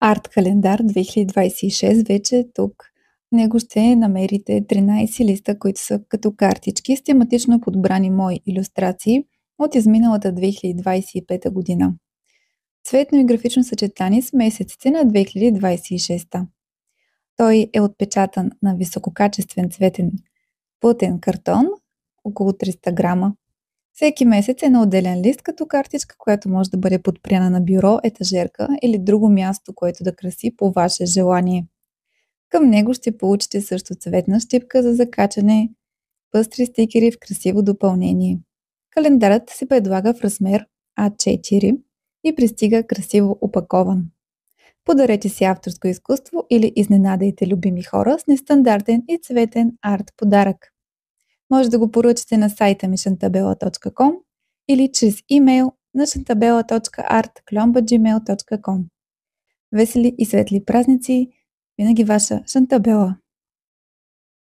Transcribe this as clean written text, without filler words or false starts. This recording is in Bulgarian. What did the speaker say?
Арт календар 2026 вече е тук. В него ще намерите 13 листа, които са като картички с тематично подбрани мои илюстрации от изминалата 2025 година. Цветно и графично съчетание с месеците на 2026. Той е отпечатан на висококачествен цветен плътен картон, около 300 грама. Всеки месец е на отделен лист като картичка, която може да бъде подпряна на бюро, етажерка или друго място, което да краси по ваше желание. Към него ще получите също цветна щипка за закачане, пъстри стикери в красиво допълнение. Календарът се предлага в размер А4 и пристига красиво опакован. Подарете си авторско изкуство или изненадайте любими хора с нестандартен и цветен арт подарък. Може да го поръчате на сайта ми chantabella.com или чрез имейл на chantabella.art@gmail.com. Весели и светли празници! Винаги ваша Шантабела.